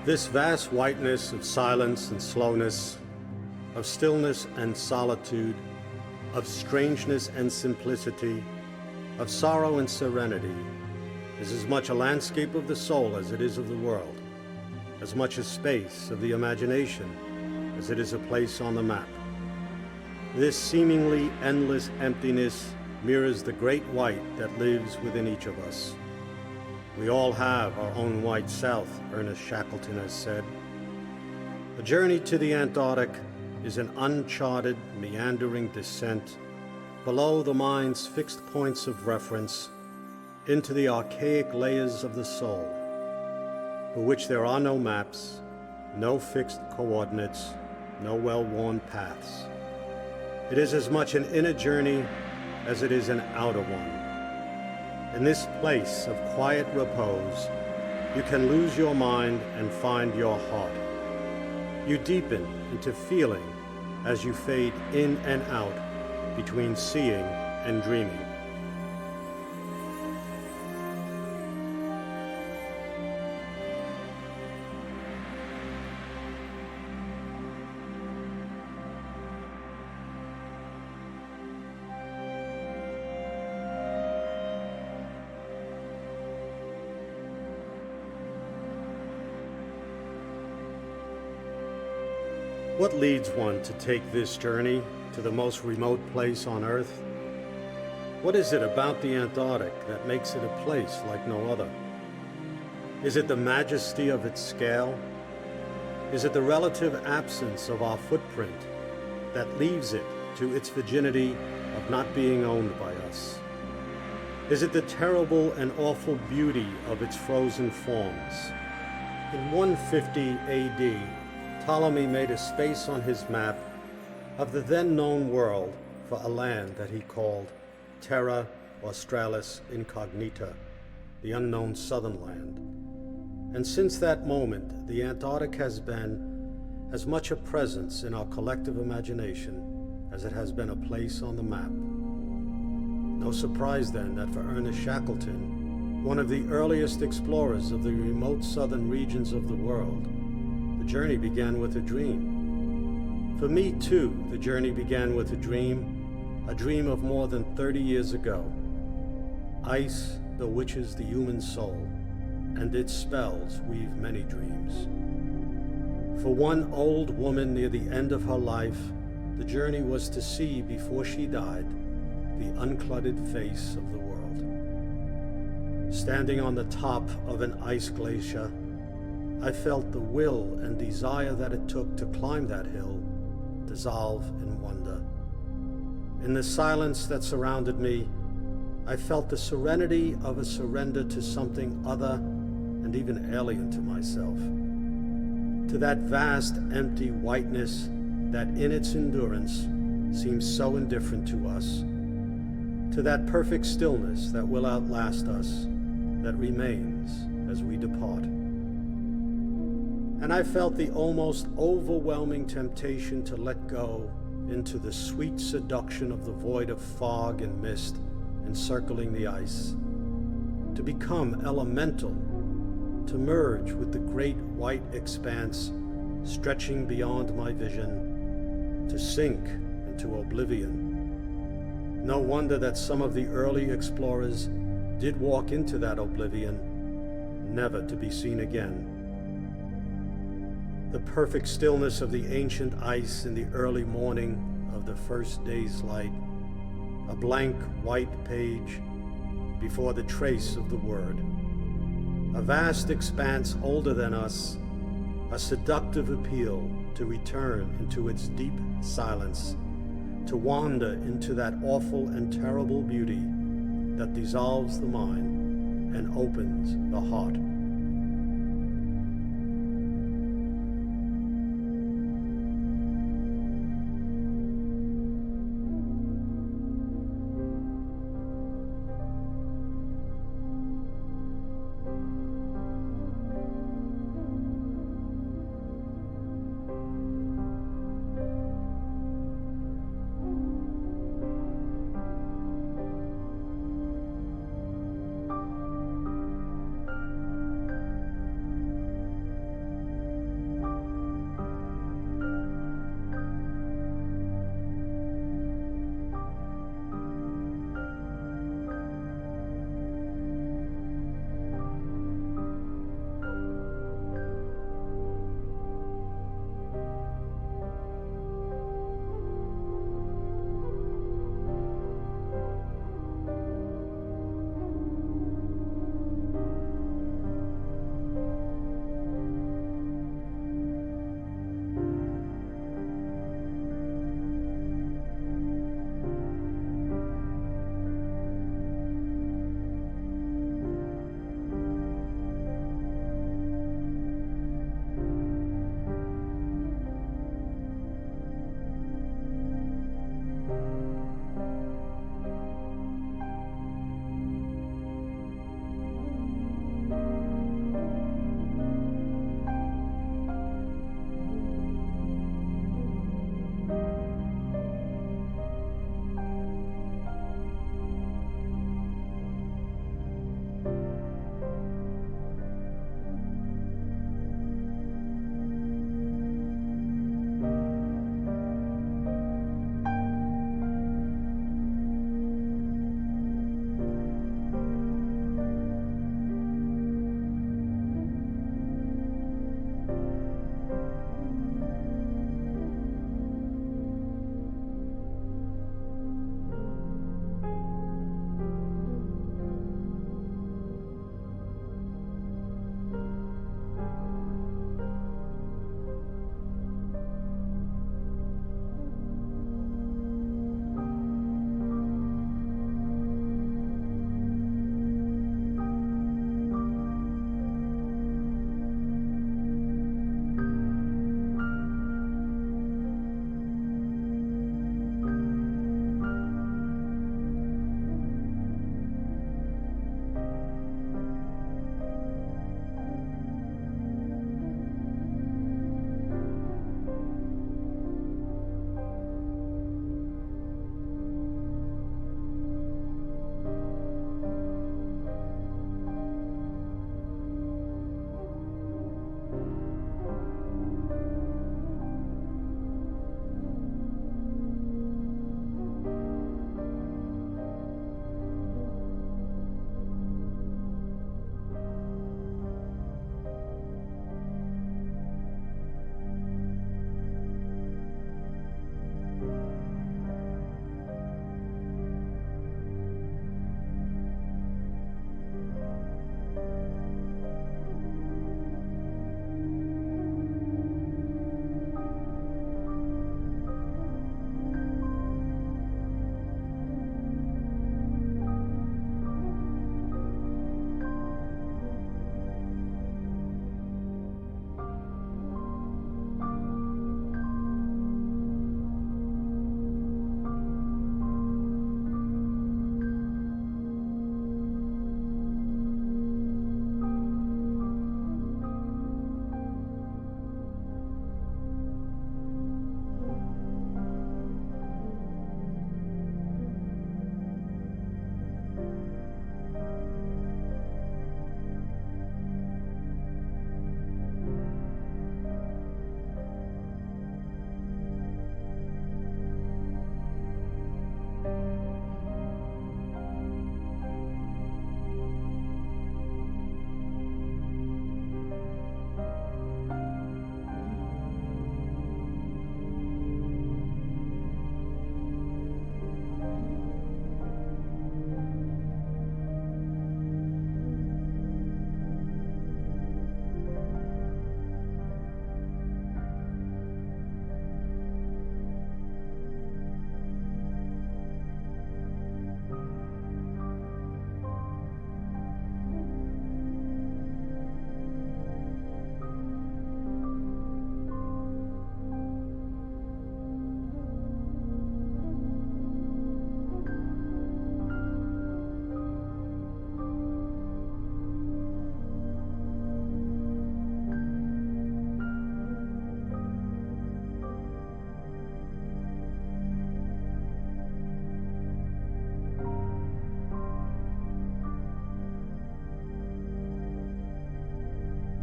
This vast whiteness of silence and slowness, of stillness and solitude, of strangeness and simplicity, of sorrow and serenity, is as much a landscape of the soul as it is of the world, as much a space of the imagination as it is a place on the map. This seemingly endless emptiness mirrors the great white that lives within each of us. We all have our own white south, Ernest Shackleton has said. A journey to the Antarctic is an uncharted, meandering descent below the mind's fixed points of reference into the archaic layers of the soul, for which there are no maps, no fixed coordinates, no well-worn paths. It is as much an inner journey as it is an outer one. In this place of quiet repose, you can lose your mind and find your heart. You deepen into feeling as you fade in and out between seeing and dreaming. What leads one to take this journey to the most remote place on Earth? What is it about the Antarctic that makes it a place like no other? Is it the majesty of its scale? Is it the relative absence of our footprint that leaves it to its virginity of not being owned by us? Is it the terrible and awful beauty of its frozen forms? In 150 AD, Ptolemy made a space on his map of the then known world for a land that he called Terra Australis Incognita, the unknown southern land. And since that moment, the Antarctic has been as much a presence in our collective imagination as it has been a place on the map. No surprise then that for Ernest Shackleton, one of the earliest explorers of the remote southern regions of the world, the journey began with a dream. For me, too, the journey began with a dream of more than 30 years ago. Ice bewitches the human soul, and its spells weave many dreams. For one old woman near the end of her life, the journey was to see, before she died, the uncluttered face of the world. Standing on the top of an ice glacier, I felt the will and desire that it took to climb that hill dissolve in wonder. In the silence that surrounded me, I felt the serenity of a surrender to something other and even alien to myself, to that vast, empty whiteness that in its endurance seems so indifferent to us, to that perfect stillness that will outlast us, that remains as we depart. And I felt the almost overwhelming temptation to let go into the sweet seduction of the void of fog and mist encircling the ice, to become elemental, to merge with the great white expanse stretching beyond my vision, to sink into oblivion. No wonder that some of the early explorers did walk into that oblivion, never to be seen again. The perfect stillness of the ancient ice in the early morning of the first day's light, a blank white page before the trace of the word. A vast expanse older than us, a seductive appeal to return into its deep silence, to wander into that awful and terrible beauty that dissolves the mind and opens the heart.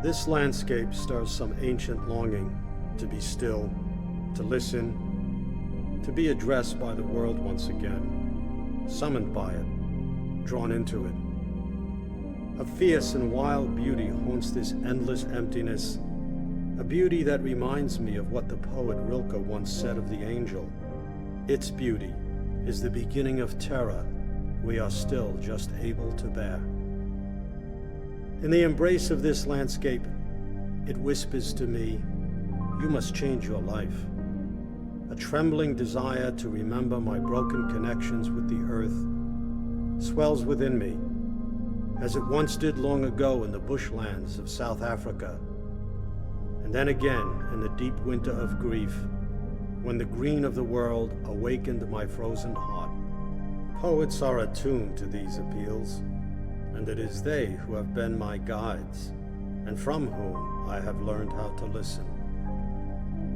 This landscape stirs some ancient longing to be still, to listen, to be addressed by the world once again, summoned by it, drawn into it. A fierce and wild beauty haunts this endless emptiness, a beauty that reminds me of what the poet Rilke once said of the angel. Its beauty is the beginning of terror we are still just able to bear. In the embrace of this landscape, it whispers to me, you must change your life. A trembling desire to remember my broken connections with the earth swells within me, as it once did long ago in the bushlands of South Africa, and then again in the deep winter of grief, when the green of the world awakened my frozen heart. Poets are attuned to these appeals, and it is they who have been my guides, and from whom I have learned how to listen.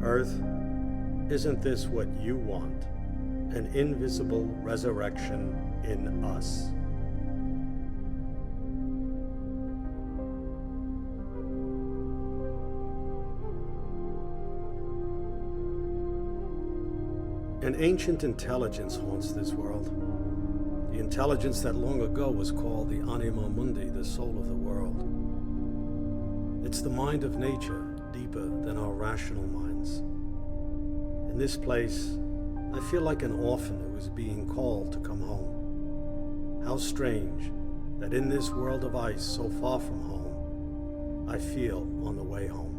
Earth, isn't this what you want? An invisible resurrection in us. An ancient intelligence haunts this world. The intelligence that long ago was called the anima mundi, the soul of the world. It's the mind of nature, deeper than our rational minds. In this place, I feel like an orphan who is being called to come home. How strange that in this world of ice so far from home, I feel on the way home.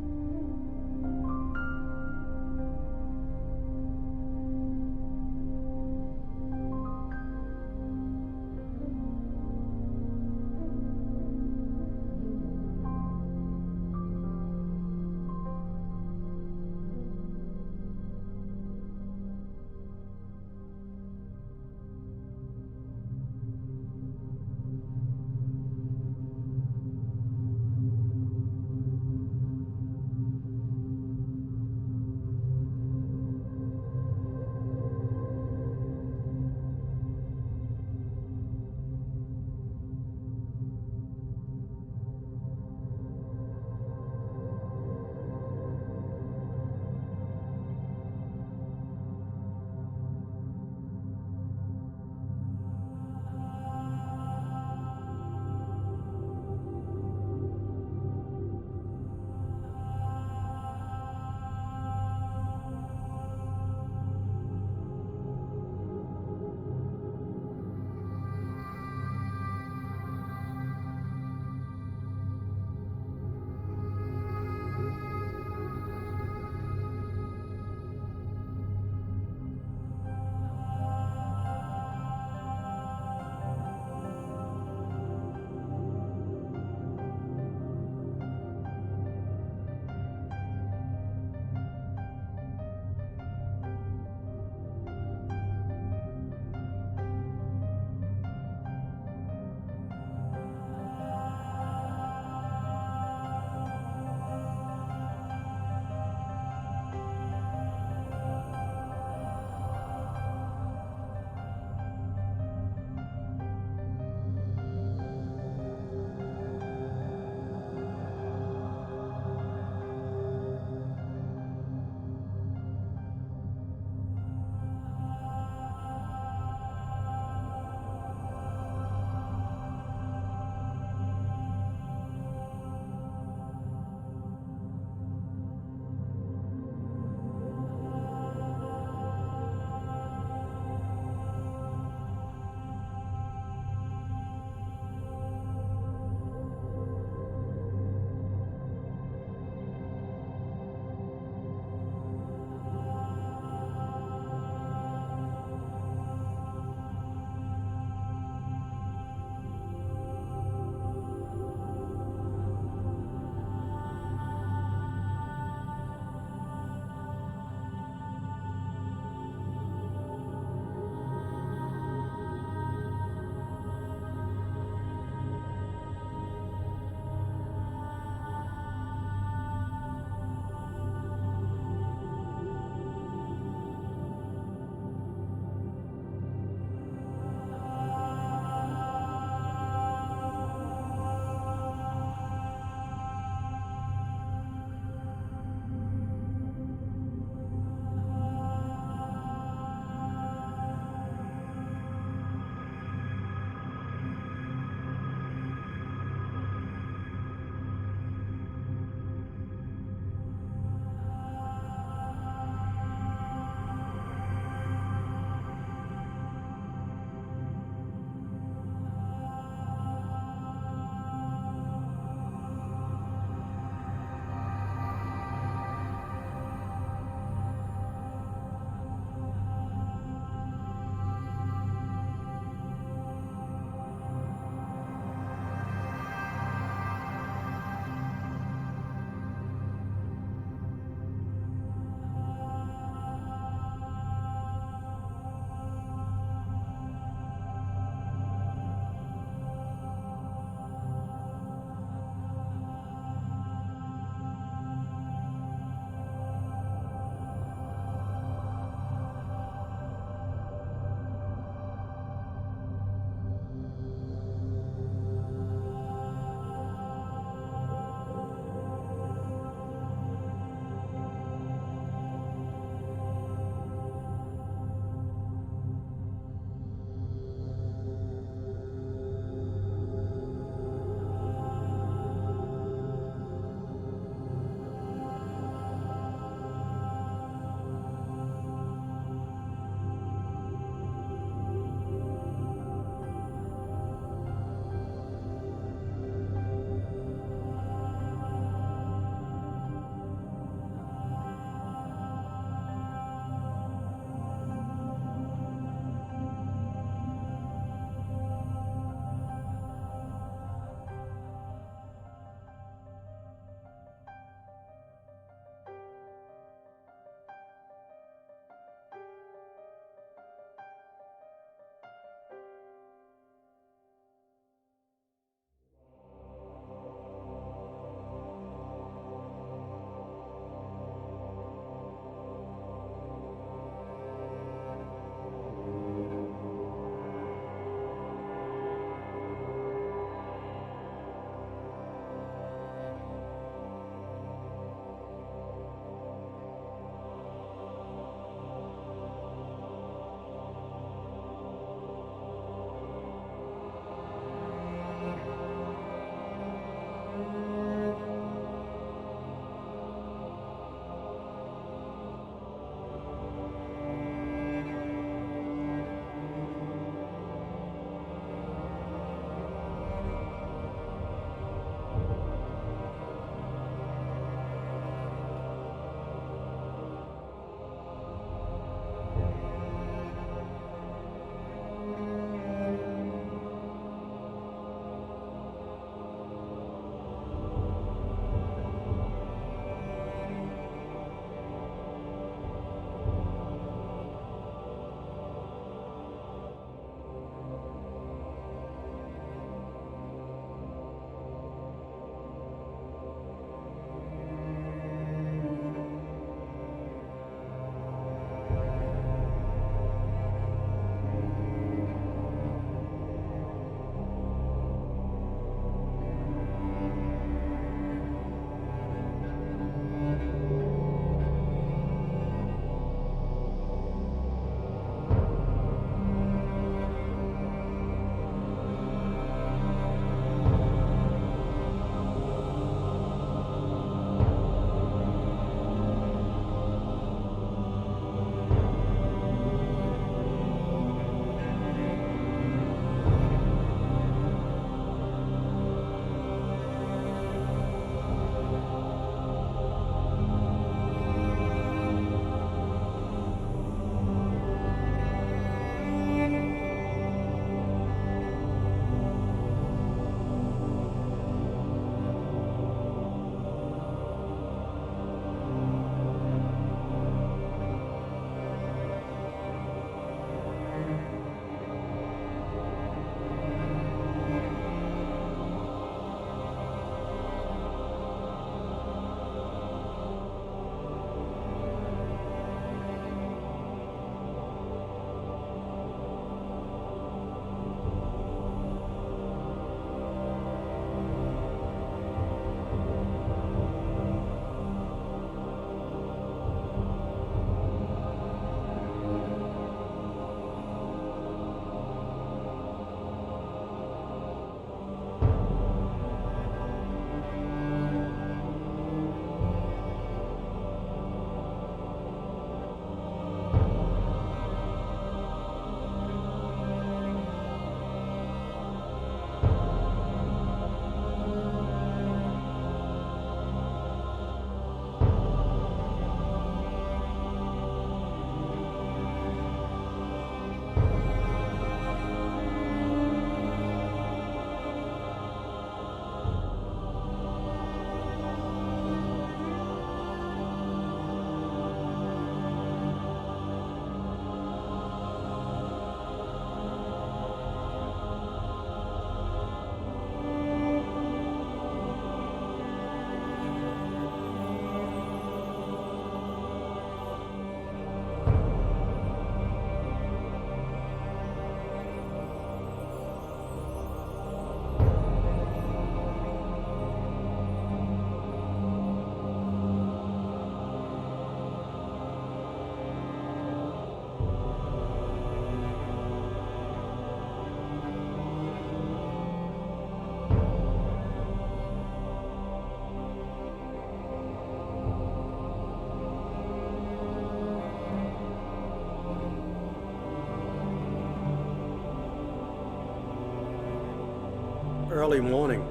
early morning.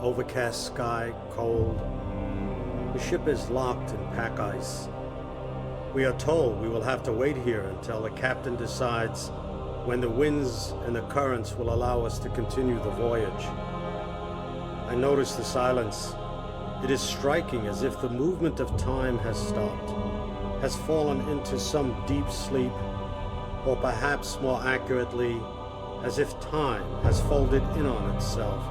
Overcast sky, cold. The ship is locked in pack ice. We are told we will have to wait here until the captain decides when the winds and the currents will allow us to continue the voyage. I notice the silence. It is striking, as if the movement of time has stopped, has fallen into some deep sleep, or perhaps more accurately, as if time has folded in on itself,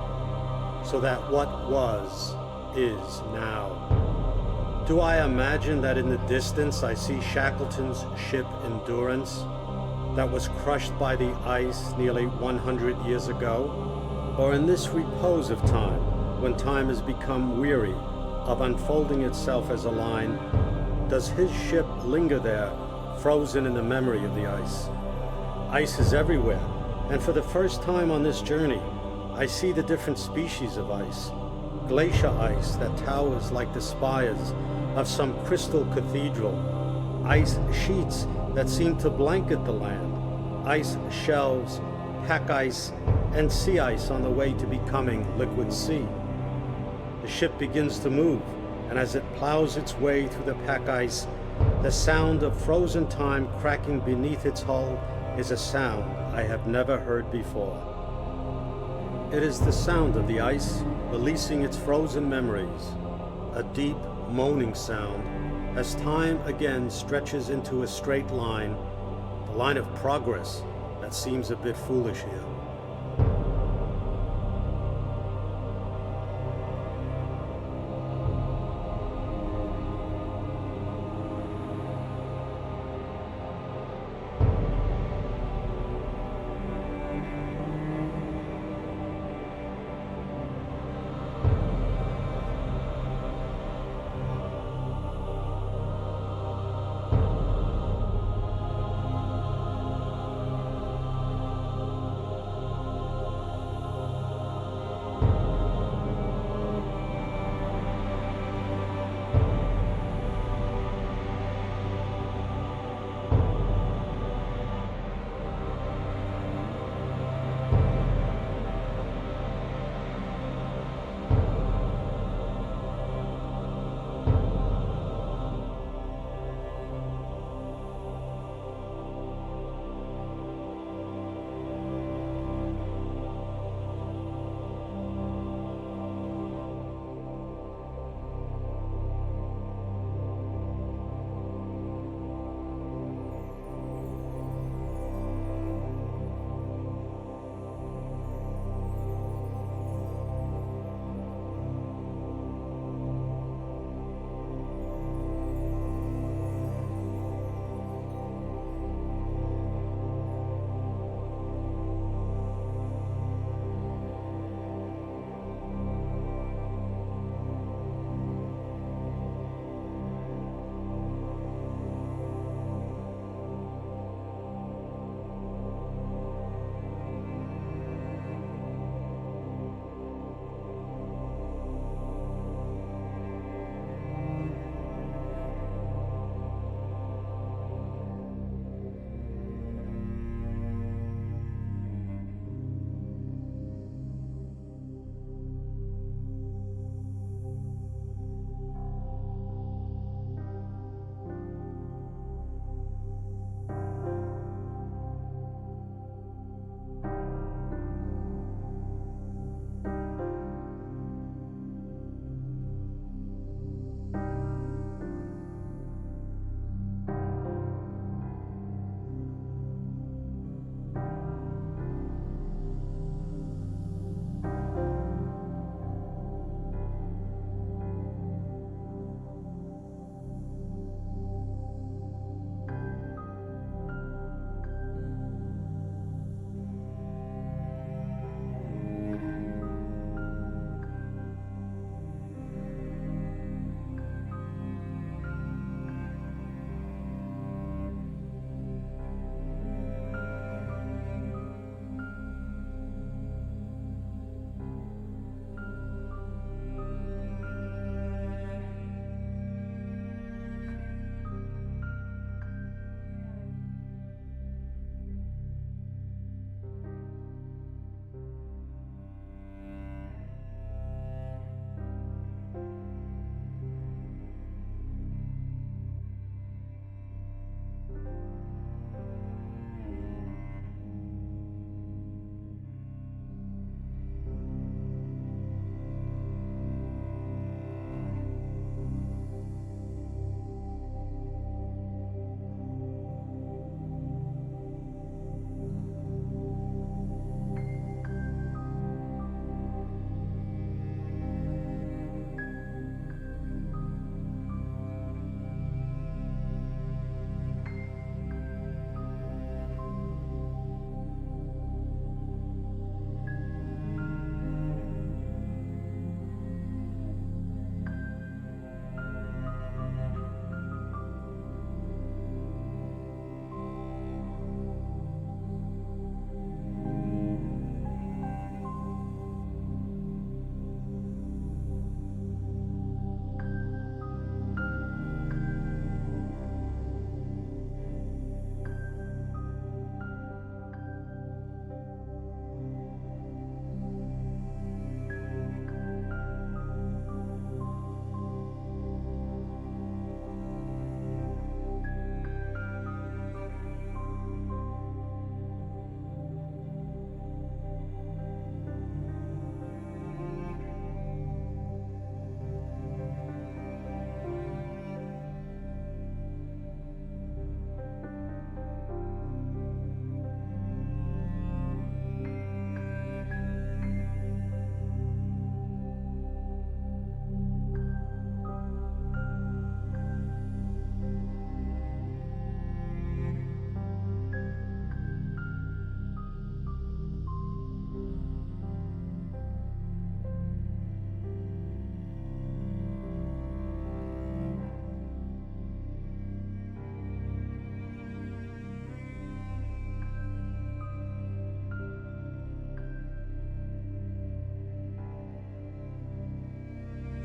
so that what was is now. Do I imagine that in the distance I see Shackleton's ship Endurance that was crushed by the ice nearly 100 years ago? Or in this repose of time, when time has become weary of unfolding itself as a line, does his ship linger there, frozen in the memory of the ice? Ice is everywhere, and for the first time on this journey, I see the different species of ice. Glacier ice that towers like the spires of some crystal cathedral. Ice sheets that seem to blanket the land. Ice shelves, pack ice, and sea ice on the way to becoming liquid sea. The ship begins to move, and as it plows its way through the pack ice, the sound of frozen time cracking beneath its hull is a sound I have never heard before. It is the sound of the ice releasing its frozen memories, a deep, moaning sound as time again stretches into a straight line, the line of progress that seems a bit foolish here.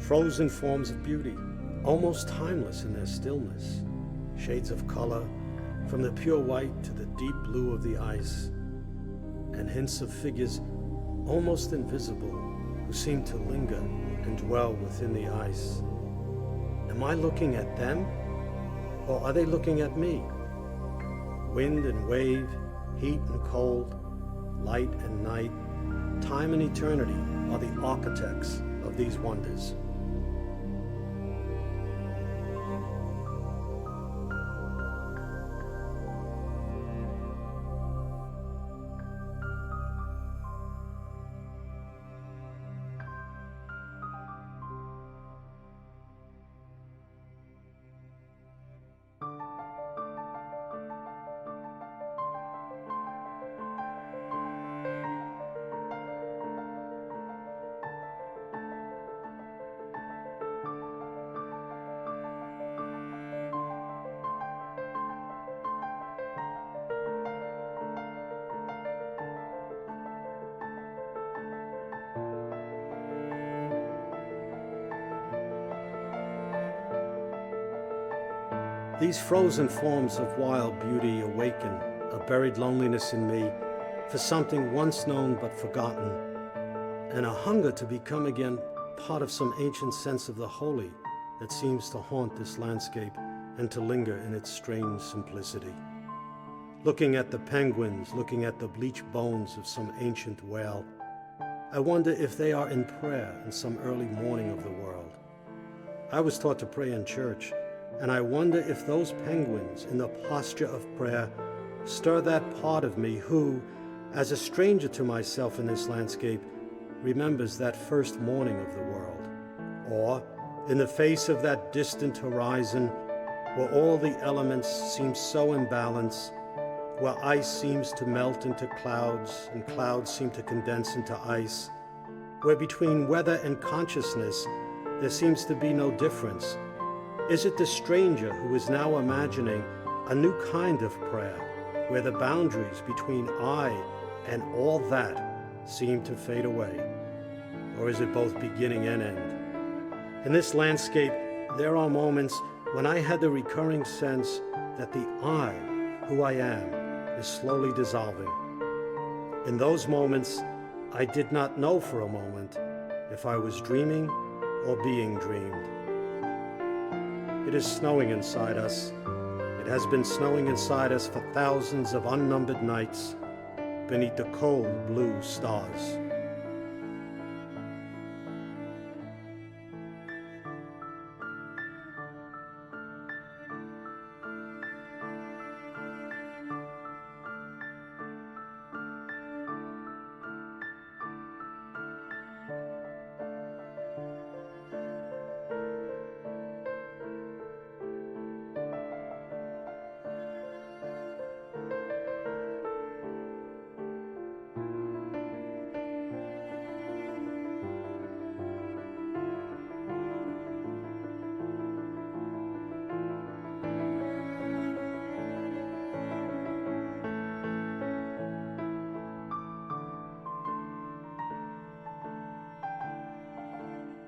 frozen forms of beauty, almost timeless in their stillness, shades of color, from the pure white to the deep blue of the ice, and hints of figures almost invisible who seem to linger and dwell within the ice. Am I looking at them, or are they looking at me? Wind and wave, heat and cold, light and night, time and eternity are the architects of these wonders. These frozen forms of wild beauty awaken a buried loneliness in me for something once known but forgotten, and a hunger to become again part of some ancient sense of the holy that seems to haunt this landscape and to linger in its strange simplicity. Looking at the penguins, looking at the bleached bones of some ancient whale, I wonder if they are in prayer in some early morning of the world. I was taught to pray in church, and I wonder if those penguins in the posture of prayer stir that part of me who, as a stranger to myself in this landscape, remembers that first morning of the world. Or, in the face of that distant horizon, where all the elements seem so imbalanced, where ice seems to melt into clouds and clouds seem to condense into ice, where between weather and consciousness there seems to be no difference, is it the stranger who is now imagining a new kind of prayer, where the boundaries between I and all that seem to fade away? Or is it both beginning and end? In this landscape, there are moments when I had the recurring sense that the I, who I am, is slowly dissolving. In those moments, I did not know for a moment if I was dreaming or being dreamed. It is snowing inside us. It has been snowing inside us for thousands of unnumbered nights beneath the cold blue stars.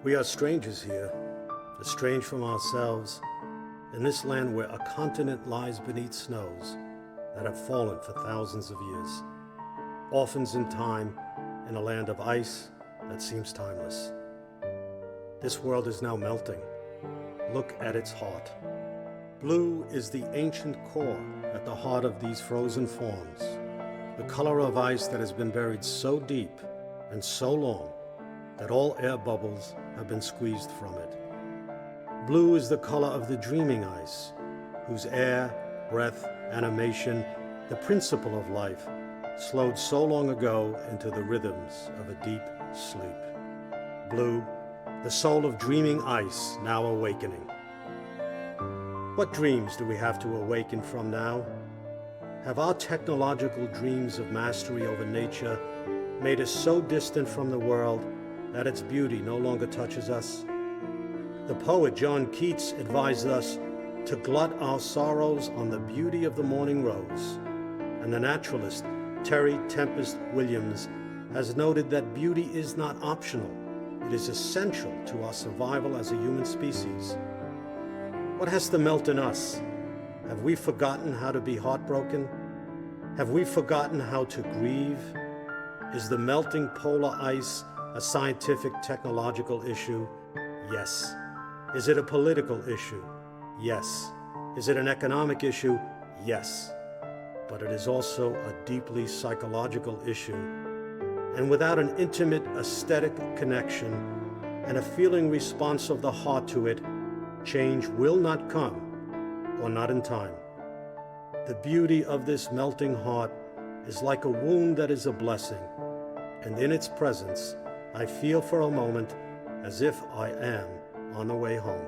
We are strangers here, estranged from ourselves, in this land where a continent lies beneath snows that have fallen for thousands of years, orphans in time in a land of ice that seems timeless. This world is now melting. Look at its heart. Blue is the ancient core at the heart of these frozen forms, the color of ice that has been buried so deep and so long that all air bubbles have been squeezed from it. Blue is the color of the dreaming ice, whose air, breath, animation, the principle of life, slowed so long ago into the rhythms of a deep sleep. Blue, the soul of dreaming ice now awakening. What dreams do we have to awaken from now? Have our technological dreams of mastery over nature made us so distant from the world that its beauty no longer touches us? The poet John Keats advised us to glut our sorrows on the beauty of the morning rose, and the naturalist Terry Tempest Williams has noted that beauty is not optional, It is essential to our survival as a human species. What has to melt in us? Have we forgotten how to be heartbroken? Have we forgotten how to grieve? Is the melting polar ice a scientific, technological issue? Yes. Is it a political issue? Yes. Is it an economic issue? Yes. But it is also a deeply psychological issue. And without an intimate aesthetic connection and a feeling response of the heart to it, change will not come, or not in time. The beauty of this melting heart is like a wound that is a blessing, and in its presence, I feel for a moment as if I am on the way home.